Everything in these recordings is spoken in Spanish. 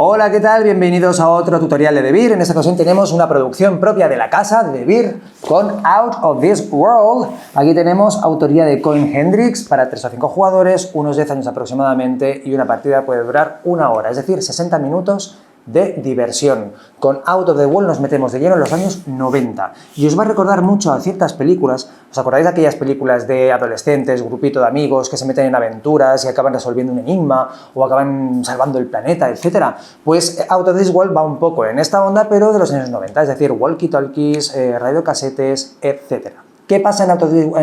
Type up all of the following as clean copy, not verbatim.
Hola, ¿qué tal? Bienvenidos a otro tutorial de Devir. En esta ocasión tenemos una producción propia de la casa de Devir con Out of This World. Aquí tenemos autoría de Colin Hendricks para 3 o 5 jugadores, unos 10 años aproximadamente, y una partida puede durar 1 hora, es decir, 60 minutos de diversión. Con Out of the World nos metemos de lleno en los años 90 y os va a recordar mucho a ciertas películas. ¿Os acordáis de aquellas películas de adolescentes, grupito de amigos que se meten en aventuras y acaban resolviendo un enigma o acaban salvando el planeta, etcétera? Pues Out of This World va un poco en esta onda, pero de los años 90, es decir, walkie-talkies, radiocasetes, etcétera. ¿Qué pasa en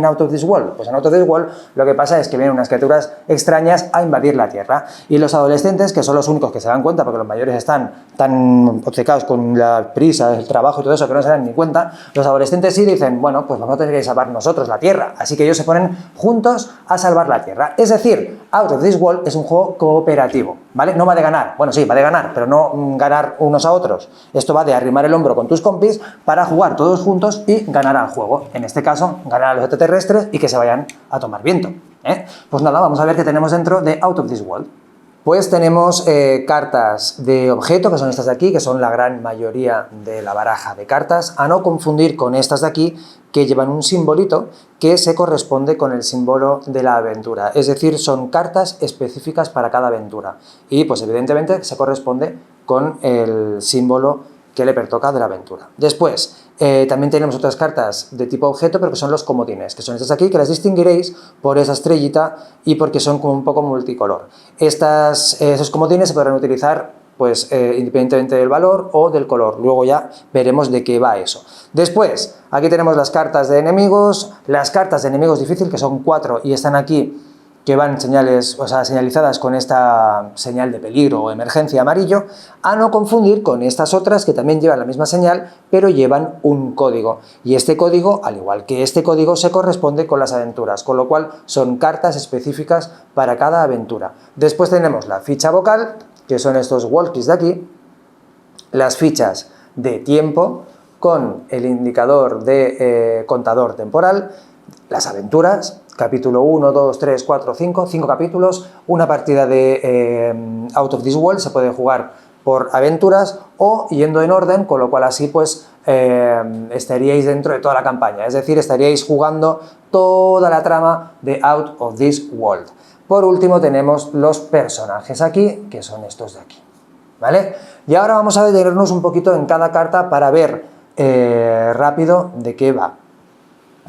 Out of This World? Pues en Out of This World lo que pasa es que vienen unas criaturas extrañas a invadir la Tierra y los adolescentes, que son los únicos que se dan cuenta porque los mayores están tan obcecados con la prisa, el trabajo y todo eso que no se dan ni cuenta, los adolescentes sí dicen, bueno, pues vamos a tener que salvar nosotros la Tierra, así que ellos se ponen juntos a salvar la Tierra. Es decir, Out of This World es un juego cooperativo, ¿vale? No va de ganar, bueno sí, va de ganar, pero no ganar unos a otros. Esto va de arrimar el hombro con tus compis para jugar todos juntos y ganar al juego. En este caso, ganar a los extraterrestres y que se vayan a tomar viento, ¿eh? Pues nada, vamos a ver qué tenemos dentro de Out of This World. Pues tenemos cartas de objeto, que son estas de aquí, que son la gran mayoría de la baraja de cartas, a no confundir con estas de aquí, que llevan un simbolito que se corresponde con el símbolo de la aventura. Es decir, son cartas específicas para cada aventura. Y pues evidentemente se corresponde con el símbolo que le pertoca de la aventura. Después, también tenemos otras cartas de tipo objeto, pero que son los comodines, que son estas aquí, que las distinguiréis por esa estrellita y porque son como un poco multicolor. Esos comodines se podrán utilizar pues independientemente del valor o del color. Luego ya veremos de qué va eso. Después, aquí tenemos las cartas de enemigos, las cartas de enemigos difícil, que son 4 y están aquí, que van señalizadas con esta señal de peligro o emergencia amarillo, a no confundir con estas otras que también llevan la misma señal, pero llevan un código. Y este código, al igual que este código, se corresponde con las aventuras, con lo cual son cartas específicas para cada aventura. Después tenemos la ficha vocal, que son estos walkies de aquí, las fichas de tiempo, con el indicador de contador temporal, las aventuras, capítulo 1, 2, 3, 4, 5 capítulos, una partida de Out of This World se puede jugar por aventuras o yendo en orden, con lo cual así pues estaríais dentro de toda la campaña, es decir, estaríais jugando toda la trama de Out of This World. Por último tenemos los personajes aquí, que son estos de aquí, ¿vale? Y ahora vamos a detenernos un poquito en cada carta para ver rápido de qué va.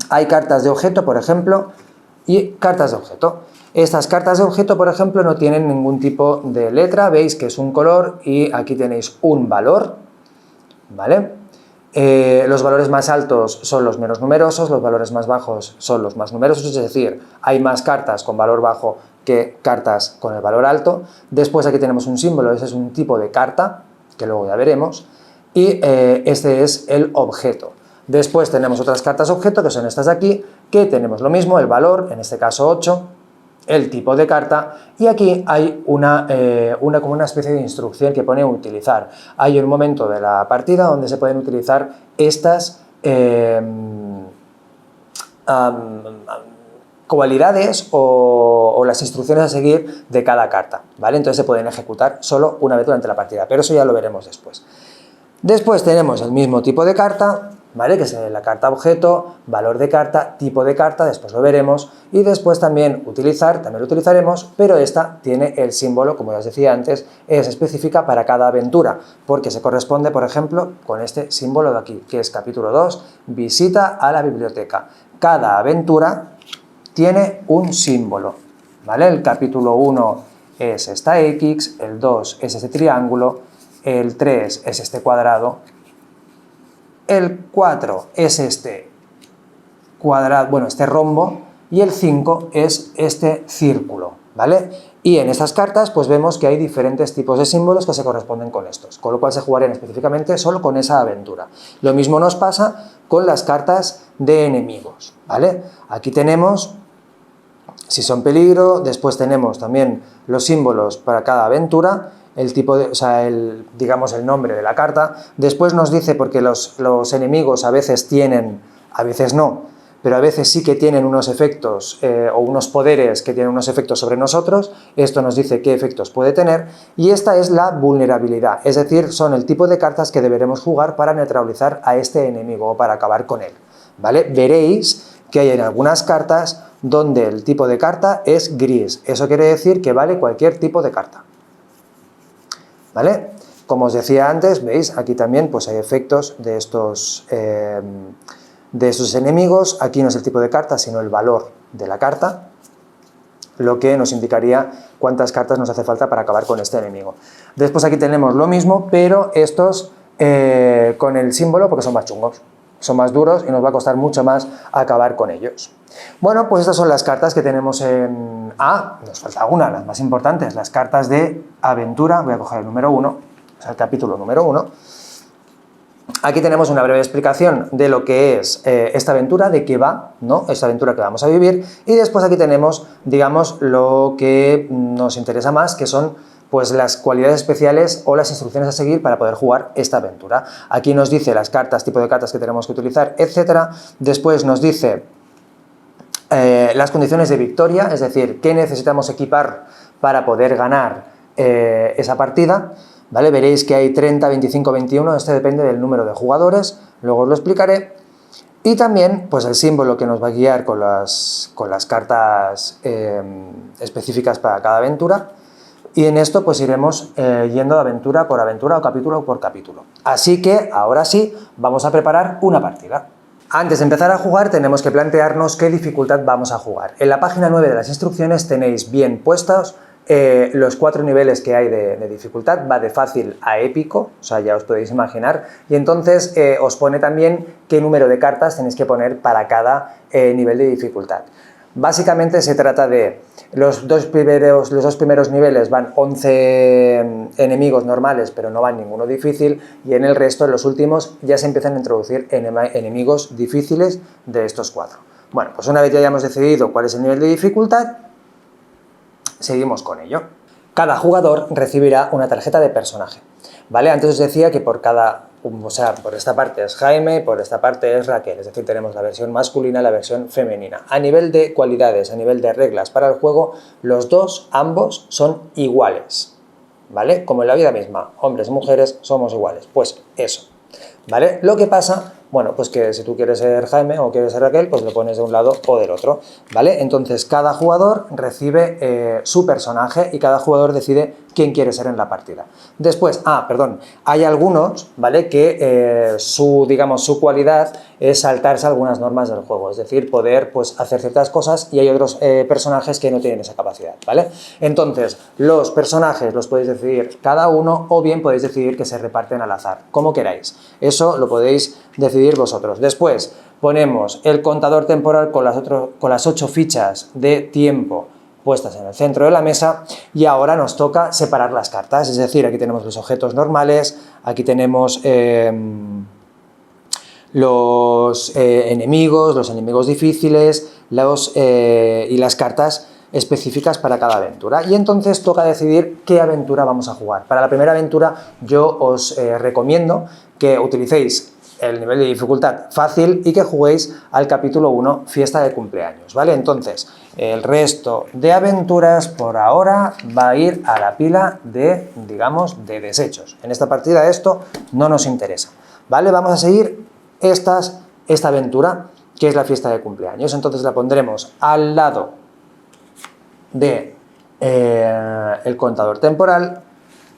Hay cartas de objeto, por ejemplo, y cartas de objeto. Estas cartas de objeto, por ejemplo, no tienen ningún tipo de letra, veis que es un color y aquí tenéis un valor, ¿vale? Los valores más altos son los menos numerosos, los valores más bajos son los más numerosos, es decir, hay más cartas con valor bajo que cartas con el valor alto. Después aquí tenemos un símbolo, ese es un tipo de carta, que luego ya veremos, y este es el objeto. Después tenemos otras cartas objeto, que son estas de aquí, que tenemos lo mismo, el valor, en este caso 8, el tipo de carta, y aquí hay como una especie de instrucción que pone utilizar. Hay un momento de la partida donde se pueden utilizar estas cualidades o las instrucciones a seguir de cada carta, ¿vale? Entonces se pueden ejecutar solo una vez durante la partida, pero eso ya lo veremos después. Después tenemos el mismo tipo de carta, ¿vale? Que es la carta objeto, valor de carta, tipo de carta, después lo veremos, y después también utilizar, también lo utilizaremos, pero esta tiene el símbolo, como ya os decía antes, es específica para cada aventura, porque se corresponde, por ejemplo, con este símbolo de aquí, que es capítulo 2, visita a la biblioteca. Cada aventura tiene un símbolo, ¿vale? El capítulo 1 es esta X, el 2 es este triángulo, el 3 es este cuadrado, el 4 es este cuadrado, bueno, este rombo, y el 5 es este círculo, ¿vale? Y en estas cartas pues vemos que hay diferentes tipos de símbolos que se corresponden con estos, con lo cual se jugarían específicamente solo con esa aventura. Lo mismo nos pasa con las cartas de enemigos, ¿vale? Aquí tenemos si son peligro, después tenemos también los símbolos para cada aventura, el tipo de, digamos el nombre de la carta. Después nos dice, porque los enemigos a veces tienen, a veces no, pero a veces sí que tienen unos efectos o unos poderes que tienen unos efectos sobre nosotros. Esto nos dice qué efectos puede tener, y esta es la vulnerabilidad, es decir, son el tipo de cartas que deberemos jugar para neutralizar a este enemigo o para acabar con él, ¿vale? Veréis que hay en algunas cartas donde el tipo de carta es gris, eso quiere decir que vale cualquier tipo de carta, ¿vale? Como os decía antes, veis, aquí también pues hay efectos de estos enemigos. Aquí no es el tipo de carta, sino el valor de la carta, lo que nos indicaría cuántas cartas nos hace falta para acabar con este enemigo. Después aquí tenemos lo mismo, pero estos con el símbolo, porque son más chungos, son más duros y nos va a costar mucho más acabar con ellos. Bueno, pues estas son las cartas que tenemos en... nos falta una, las más importantes, las cartas de aventura. Voy a coger el número 1, o sea, el capítulo número 1. Aquí tenemos una breve explicación de lo que es esta aventura, de qué va, ¿no? Esta aventura que vamos a vivir, y después aquí tenemos, digamos, lo que nos interesa más, que son pues las cualidades especiales o las instrucciones a seguir para poder jugar esta aventura. Aquí nos dice las cartas, tipo de cartas que tenemos que utilizar, etcétera. Después nos dice las condiciones de victoria, es decir, qué necesitamos equipar para poder ganar esa partida, ¿vale? Veréis que hay 30, 25, 21, este depende del número de jugadores, luego os lo explicaré. Y también pues el símbolo que nos va a guiar con las cartas específicas para cada aventura. Y en esto pues iremos yendo de aventura o capítulo por capítulo. Así que ahora sí, vamos a preparar una partida. Antes de empezar a jugar tenemos que plantearnos qué dificultad vamos a jugar. En la página 9 de las instrucciones tenéis bien puestos los 4 niveles que hay de dificultad. Va de fácil a épico, o sea, ya os podéis imaginar, y entonces os pone también qué número de cartas tenéis que poner para cada nivel de dificultad. Básicamente se trata de los dos primeros niveles van 11 enemigos normales, pero no van ninguno difícil, y en el resto, en los últimos, ya se empiezan a introducir enemigos difíciles de estos 4. Bueno, pues una vez ya hayamos decidido cuál es el nivel de dificultad, seguimos con ello. Cada jugador recibirá una tarjeta de personaje, ¿vale? Antes os decía que por esta parte es Jaime, por esta parte es Raquel, es decir, tenemos la versión masculina y la versión femenina. A nivel de cualidades, a nivel de reglas para el juego, ambos son iguales, ¿vale? Como en la vida misma, hombres y mujeres somos iguales, pues eso, ¿vale? Lo que pasa, bueno, pues que si tú quieres ser Jaime o quieres ser Raquel, pues lo pones de un lado o del otro, ¿vale? Entonces cada jugador recibe su personaje y cada jugador decide quién quiere ser en la partida. Después, hay algunos, ¿vale? Que su cualidad es saltarse algunas normas del juego, es decir, poder pues hacer ciertas cosas, y hay otros personajes que no tienen esa capacidad, ¿vale? Entonces, los personajes los podéis decidir cada uno, o bien podéis decidir que se reparten al azar, como queráis. Eso lo podéis decidir vosotros. Después ponemos el contador temporal con las 8 fichas de tiempo puestas en el centro de la mesa, y ahora nos toca separar las cartas, es decir, aquí tenemos los objetos normales, aquí tenemos los enemigos difíciles, y las cartas específicas para cada aventura, y entonces toca decidir qué aventura vamos a jugar. Para la primera aventura yo os recomiendo que utilicéis el nivel de dificultad fácil y que juguéis al capítulo 1, fiesta de cumpleaños, ¿vale? Entonces, el resto de aventuras por ahora va a ir a la pila de, digamos, de desechos. En esta partida esto no nos interesa, ¿vale? Vamos a seguir esta aventura, que es la fiesta de cumpleaños. Entonces la pondremos al lado de el contador temporal,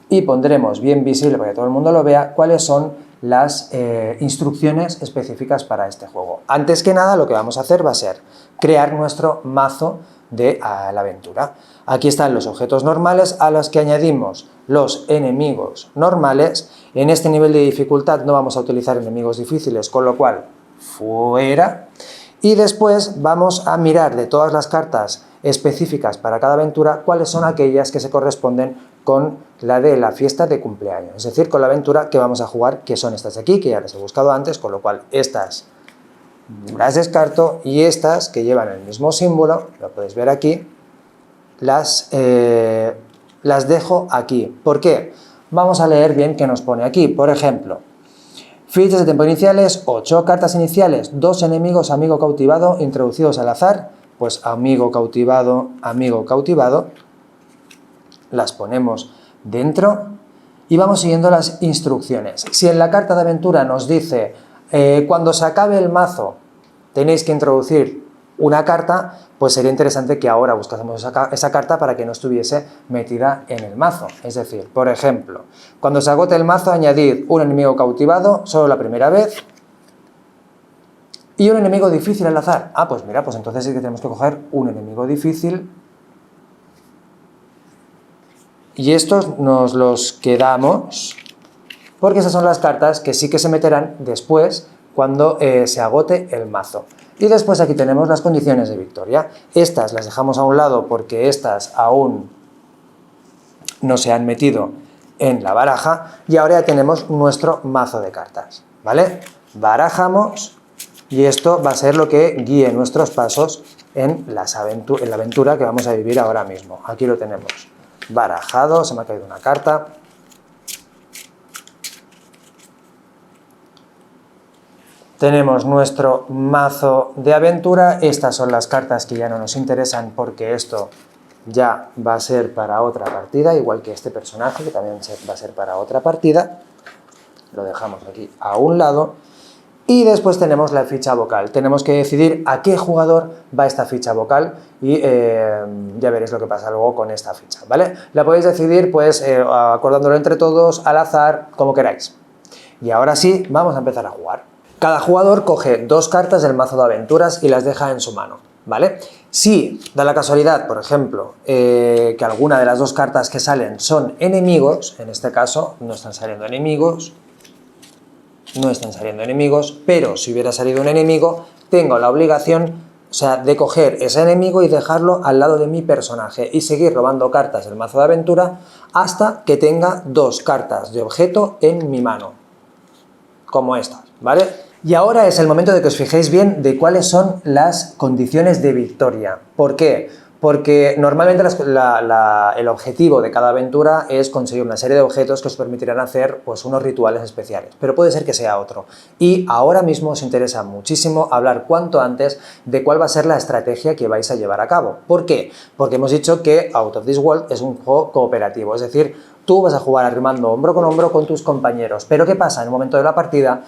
y pondremos bien visible para que todo el mundo lo vea cuáles son las instrucciones específicas para este juego. Antes que nada, lo que vamos a hacer va a ser crear nuestro mazo de la aventura. Aquí están los objetos normales a los que añadimos los enemigos normales. En este nivel de dificultad no vamos a utilizar enemigos difíciles, con lo cual fuera. Y después vamos a mirar de todas las cartas específicas para cada aventura cuáles son aquellas que se corresponden con la de la fiesta de cumpleaños, es decir, con la aventura que vamos a jugar, que son estas de aquí, que ya las he buscado antes, con lo cual estas las descarto, y estas que llevan el mismo símbolo, lo podéis ver aquí, las dejo aquí. ¿Por qué? Vamos a leer bien qué nos pone aquí. Por ejemplo, Fichas de tiempo iniciales, 8. Cartas iniciales, 2 enemigos, amigo cautivado, introducidos al azar. Pues amigo cautivado, las ponemos dentro y vamos siguiendo las instrucciones. Si en la carta de aventura nos dice, cuando se acabe el mazo tenéis que introducir una carta, pues sería interesante que ahora buscásemos esa carta para que no estuviese metida en el mazo. Es decir, por ejemplo, cuando se agote el mazo, añadid un enemigo cautivado solo la primera vez y un enemigo difícil al azar. Ah, pues mira, pues entonces sí que tenemos que coger un enemigo difícil y estos nos los quedamos porque esas son las cartas que sí que se meterán después cuando se agote el mazo. Y después aquí tenemos las condiciones de victoria. Estas las dejamos a un lado porque estas aún no se han metido en la baraja y ahora ya tenemos nuestro mazo de cartas, ¿vale? Barajamos y esto va a ser lo que guíe nuestros pasos en la aventura que vamos a vivir ahora mismo. Aquí lo tenemos barajado, se me ha caído una carta. Tenemos nuestro mazo de aventura, estas son las cartas que ya no nos interesan porque esto ya va a ser para otra partida, igual que este personaje que también va a ser para otra partida. Lo dejamos aquí a un lado. Y después tenemos la ficha vocal. Tenemos que decidir a qué jugador va esta ficha vocal y ya veréis lo que pasa luego con esta ficha, ¿vale? La podéis decidir pues acordándolo entre todos, al azar, como queráis. Y ahora sí, vamos a empezar a jugar. Cada jugador coge 2 cartas del mazo de aventuras y las deja en su mano, ¿vale? Si da la casualidad, por ejemplo, que alguna de las 2 cartas que salen son enemigos, en este caso no están saliendo enemigos, pero si hubiera salido un enemigo, tengo la obligación, o sea, de coger ese enemigo y dejarlo al lado de mi personaje y seguir robando cartas del mazo de aventura hasta que tenga 2 cartas de objeto en mi mano, como estas, ¿vale? Y ahora es el momento de que os fijéis bien de cuáles son las condiciones de victoria. ¿Por qué? Porque normalmente el objetivo de cada aventura es conseguir una serie de objetos que os permitirán hacer pues, unos rituales especiales, pero puede ser que sea otro. Y ahora mismo os interesa muchísimo hablar cuanto antes de cuál va a ser la estrategia que vais a llevar a cabo. ¿Por qué? Porque hemos dicho que Out of This World es un juego cooperativo, es decir, tú vas a jugar arrimando hombro con tus compañeros. Pero ¿qué pasa? En un momento de la partida,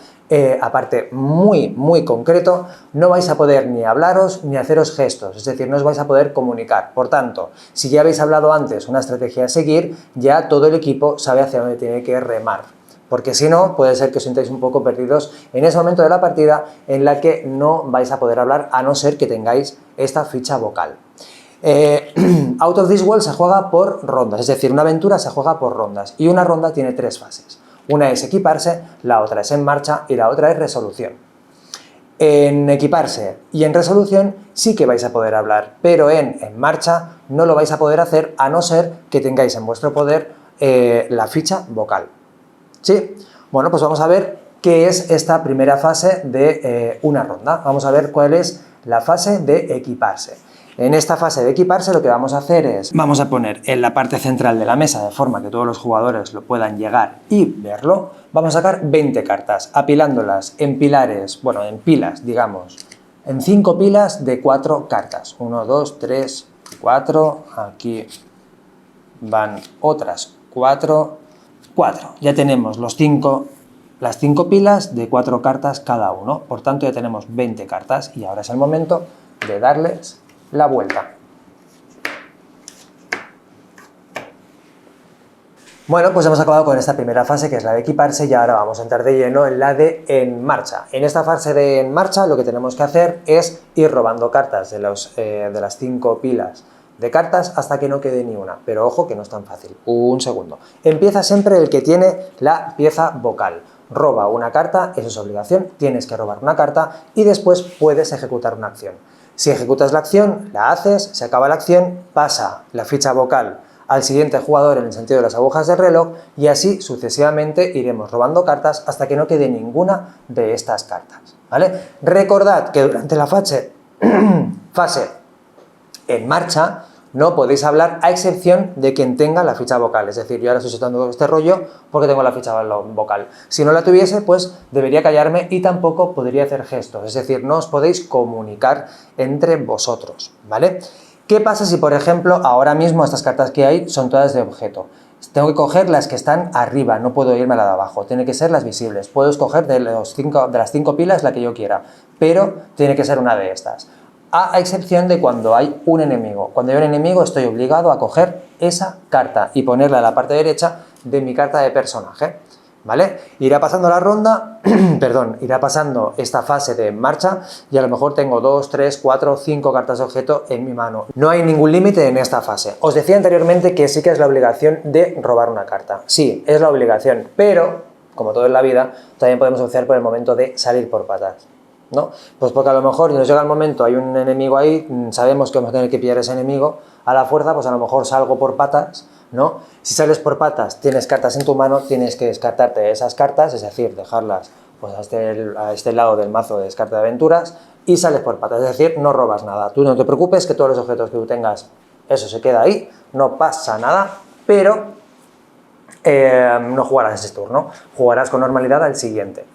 aparte muy concreto, no vais a poder ni hablaros ni haceros gestos, es decir, no os vais a poder comunicar. Por tanto, si ya habéis hablado antes una estrategia a seguir, ya todo el equipo sabe hacia dónde tiene que remar. Porque si no, puede ser que os sintáis un poco perdidos en ese momento de la partida en la que no vais a poder hablar a no ser que tengáis esta ficha vocal. Out of This World se juega por rondas, es decir, una aventura se juega por rondas y una ronda tiene 3 fases. Una es equiparse, la otra es en marcha y la otra es resolución. En equiparse y en resolución sí que vais a poder hablar, pero en marcha no lo vais a poder hacer a no ser que tengáis en vuestro poder la ficha vocal. ¿Sí? Bueno, pues vamos a ver qué es esta primera fase de una ronda. Vamos a ver cuál es la fase de equiparse. En esta fase de equiparse lo que vamos a hacer es, vamos a poner en la parte central de la mesa de forma que todos los jugadores lo puedan llegar y verlo, vamos a sacar 20 cartas, apilándolas en pilares, bueno, en pilas, digamos, en 5 pilas de 4 cartas. 1, 2, 3, 4, aquí van otras 4, ya tenemos las 5 pilas de 4 cartas cada uno, por tanto ya tenemos 20 cartas y ahora es el momento de darles la vuelta. Bueno, pues hemos acabado con esta primera fase que es la de equiparse y ahora vamos a entrar de lleno en la de en marcha. En esta fase de en marcha lo que tenemos que hacer es ir robando cartas de las 5 pilas de cartas hasta que no quede ni una, pero ojo que no es tan fácil. Un segundo. Empieza siempre el que tiene la pieza vocal. Roba una carta, eso es obligación, tienes que robar una carta y después puedes ejecutar una acción. Si ejecutas la acción, la haces, se acaba la acción, pasa la ficha vocal al siguiente jugador en el sentido de las agujas del reloj y así sucesivamente iremos robando cartas hasta que no quede ninguna de estas cartas, ¿vale? Recordad que durante la fase en marcha No podéis hablar a excepción de quien tenga la ficha vocal. Es decir, yo ahora estoy soltando este rollo porque tengo la ficha vocal. Si no la tuviese, pues debería callarme y tampoco podría hacer gestos. Es decir, no os podéis comunicar entre vosotros, ¿vale? ¿Qué pasa si, por ejemplo, ahora mismo estas cartas que hay son todas de objeto? Tengo que coger las que están arriba, no puedo irme a la de abajo, tiene que ser las visibles. Puedo escoger de las 5 pilas la que yo quiera, pero tiene que ser una de estas. A excepción de cuando hay un enemigo. Cuando hay un enemigo estoy obligado a coger esa carta y ponerla en la parte derecha de mi carta de personaje, ¿vale? Irá pasando la ronda, perdón, irá pasando esta fase de marcha y a lo mejor tengo 2, 3, 4, 5 cartas de objeto en mi mano. No hay ningún límite en esta fase. Os decía anteriormente que sí que es la obligación de robar una carta. Sí, es la obligación, pero, como todo en la vida, también podemos optar por el momento de salir por patas, ¿no? Pues porque a lo mejor nos llega el momento, hay un enemigo ahí, sabemos que vamos a tener que pillar ese enemigo a la fuerza, pues a lo mejor salgo por patas, ¿no? Si sales por patas, tienes cartas en tu mano, tienes que descartarte esas cartas, es decir, dejarlas pues a este lado del mazo de descarte de aventuras y sales por patas, es decir, no robas nada. Tú no te preocupes que todos los objetos que tú tengas, eso se queda ahí, no pasa nada, pero no jugarás ese turno, jugarás con normalidad al siguiente.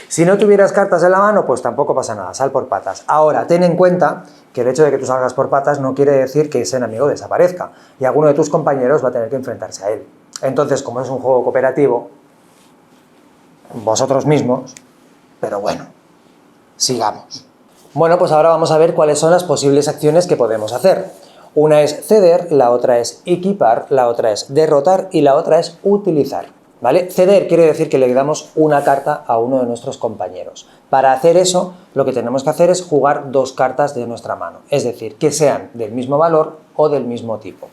Si no tuvieras cartas en la mano, pues tampoco pasa nada, sal por patas. Ahora, ten en cuenta que el hecho de que tú salgas por patas no quiere decir que ese enemigo desaparezca y alguno de tus compañeros va a tener que enfrentarse a él. Entonces, como es un juego cooperativo, vosotros mismos, pero bueno, sigamos. Bueno, pues ahora vamos a ver cuáles son las posibles acciones que podemos hacer. Una es ceder, la otra es equipar, la otra es derrotar y la otra es utilizar, ¿vale? Ceder quiere decir que le damos una carta a uno de nuestros compañeros. Para hacer eso, lo que tenemos que hacer es jugar 2 cartas de nuestra mano, es decir, que sean del mismo valor o del mismo tipo.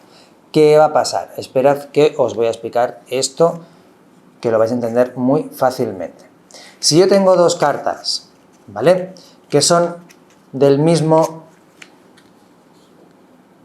¿Qué va a pasar? Esperad que os voy a explicar esto, que lo vais a entender muy fácilmente. Si yo tengo 2 cartas, ¿vale?, que son del mismo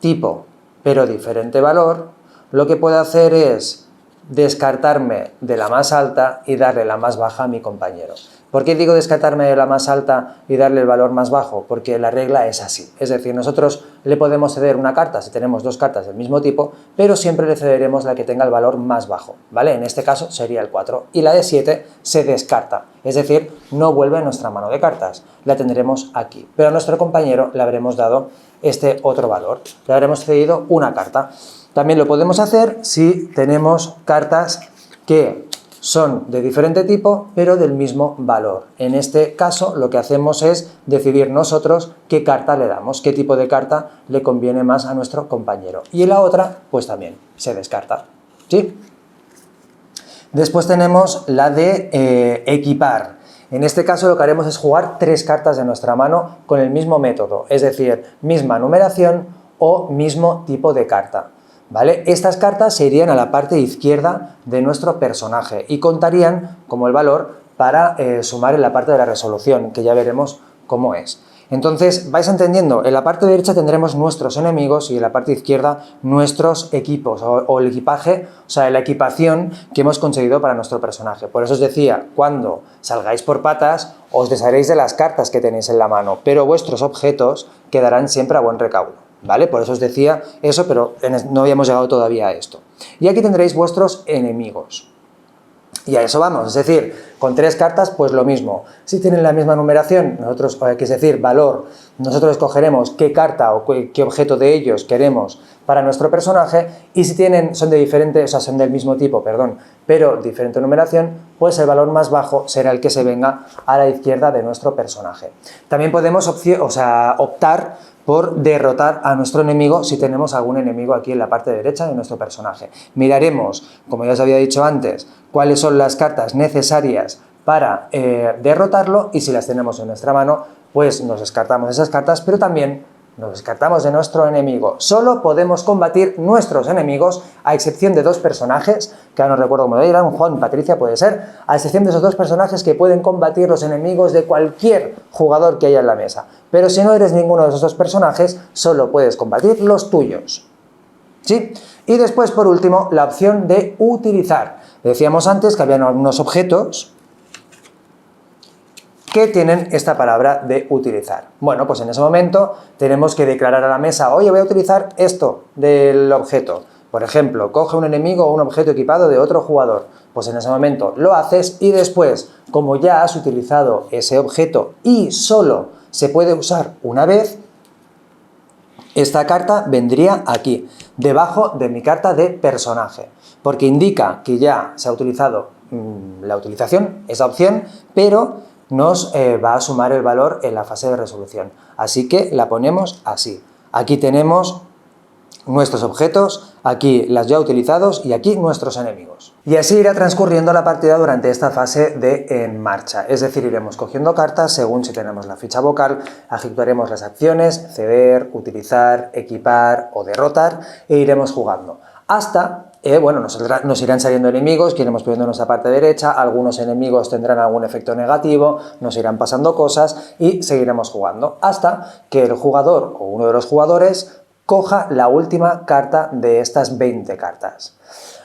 tipo, pero diferente valor, lo que puedo hacer es descartarme de la más alta y darle la más baja a mi compañero. ¿Por qué digo descartarme de la más alta y darle el valor más bajo? Porque la regla es así. Es decir, nosotros le podemos ceder una carta si tenemos 2 cartas del mismo tipo, pero siempre le cederemos la que tenga el valor más bajo, ¿vale? En este caso sería el 4. Y la de 7 se descarta. Es decir, no vuelve a nuestra mano de cartas. La tendremos aquí. Pero a nuestro compañero le habremos dado este otro valor. Le habremos cedido una carta. También lo podemos hacer si tenemos cartas que son de diferente tipo, pero del mismo valor. En este caso, lo que hacemos es decidir nosotros qué carta le damos, qué tipo de carta le conviene más a nuestro compañero. Y en la otra, pues también se descarta, ¿sí? Después tenemos la de equipar. En este caso lo que haremos es jugar 3 cartas de nuestra mano con el mismo método, es decir, misma numeración o mismo tipo de carta, ¿vale? Estas cartas se irían a la parte izquierda de nuestro personaje y contarían como el valor para sumar en la parte de la resolución, que ya veremos cómo es. Entonces, vais entendiendo, en la parte derecha tendremos nuestros enemigos y en la parte izquierda nuestros equipos o el equipaje, o sea, la equipación que hemos conseguido para nuestro personaje. Por eso os decía, cuando salgáis por patas, os desharéis de las cartas que tenéis en la mano, pero vuestros objetos quedarán siempre a buen recaudo, ¿vale? Por eso os decía eso, pero no habíamos llegado todavía a esto. Y aquí tendréis vuestros enemigos. Y a eso vamos, es decir, con 3 cartas pues lo mismo. Si tienen la misma numeración, nosotros, es decir, valor, nosotros escogeremos qué carta o qué objeto de ellos queremos para nuestro personaje, y si son de diferente, o sea, son del mismo tipo, perdón, pero diferente numeración, pues el valor más bajo será el que se venga a la izquierda de nuestro personaje. También podemos optar por derrotar a nuestro enemigo si tenemos algún enemigo aquí en la parte derecha de nuestro personaje. Miraremos, como ya os había dicho antes, cuáles son las cartas necesarias para derrotarlo, y si las tenemos en nuestra mano, pues nos descartamos esas cartas, pero también nos descartamos de nuestro enemigo. Solo podemos combatir nuestros enemigos, a excepción de 2 personajes, que ahora no recuerdo cómo eran, Juan, Patricia puede ser, a excepción de esos 2 personajes que pueden combatir los enemigos de cualquier jugador que haya en la mesa. Pero si no eres ninguno de esos 2 personajes, solo puedes combatir los tuyos, ¿sí? Y después, por último, la opción de utilizar. Decíamos antes que había algunos objetos que tienen esta palabra de utilizar. Bueno, pues en ese momento tenemos que declarar a la mesa, oye, voy a utilizar esto del objeto. Por ejemplo, coge un enemigo o un objeto equipado de otro jugador. Pues en ese momento lo haces y después, como ya has utilizado ese objeto y solo se puede usar una vez, esta carta vendría aquí, debajo de mi carta de personaje, porque indica que ya se ha utilizado la utilización, esa opción, pero nos va a sumar el valor en la fase de resolución. Así que la ponemos así. Aquí tenemos nuestros objetos, aquí las ya utilizados y aquí nuestros enemigos. Y así irá transcurriendo la partida durante esta fase de en marcha, es decir, iremos cogiendo cartas según si tenemos la ficha vocal, ejecutaremos las acciones, ceder, utilizar, equipar o derrotar e iremos jugando. Hasta, bueno, nos irán saliendo enemigos que iremos poniendo en nuestra parte derecha, algunos enemigos tendrán algún efecto negativo, nos irán pasando cosas y seguiremos jugando hasta que el jugador o uno de los jugadores coja la última carta de estas 20 cartas.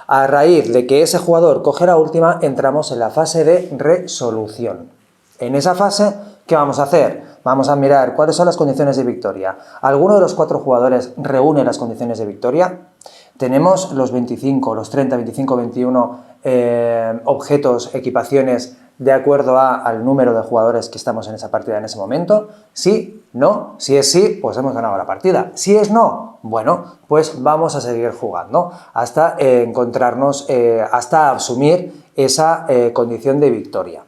A raíz de que ese jugador coge la última, entramos en la fase de resolución. En esa fase, ¿qué vamos a hacer? Vamos a mirar cuáles son las condiciones de victoria. ¿Alguno de los 4 jugadores reúne las condiciones de victoria? Tenemos los 25, los 30, 25, 21 objetos, equipaciones de acuerdo al número de jugadores que estamos en esa partida en ese momento. ¿Sí? ¿No? Si es sí, pues hemos ganado la partida. Si es no, bueno, pues vamos a seguir jugando hasta encontrarnos, hasta asumir esa condición de victoria.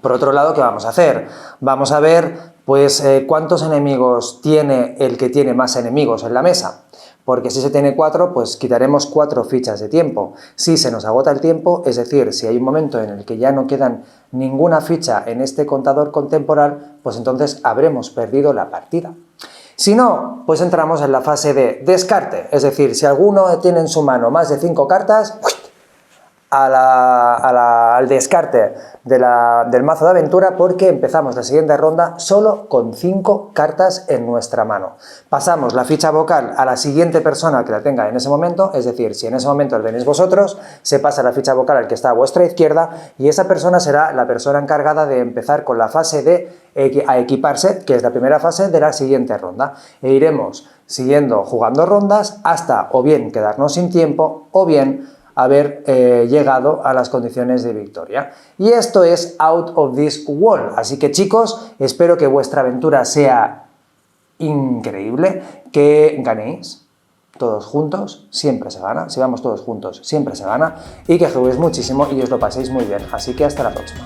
Por otro lado, ¿qué vamos a hacer? Vamos a ver, pues, cuántos enemigos tiene el que tiene más enemigos en la mesa. Porque si se tiene 4, pues quitaremos 4 fichas de tiempo. Si se nos agota el tiempo, es decir, si hay un momento en el que ya no quedan ninguna ficha en este contador contemporáneo, pues entonces habremos perdido la partida. Si no, pues entramos en la fase de descarte, es decir, si alguno tiene en su mano más de 5 cartas, al descarte del mazo de aventura, porque empezamos la siguiente ronda solo con 5 cartas en nuestra mano. Pasamos la ficha vocal a la siguiente persona que la tenga en ese momento, es decir, si en ese momento lo tenéis vosotros, se pasa la ficha vocal al que está a vuestra izquierda y esa persona será la persona encargada de empezar con la fase de equiparse, que es la primera fase de la siguiente ronda. E iremos siguiendo jugando rondas hasta o bien quedarnos sin tiempo o bien haber llegado a las condiciones de victoria. Y esto es Out of This World. Así que, chicos, espero que vuestra aventura sea increíble, que ganéis todos juntos, siempre se gana, si vamos todos juntos, siempre se gana, y que juguéis muchísimo y os lo paséis muy bien. Así que hasta la próxima.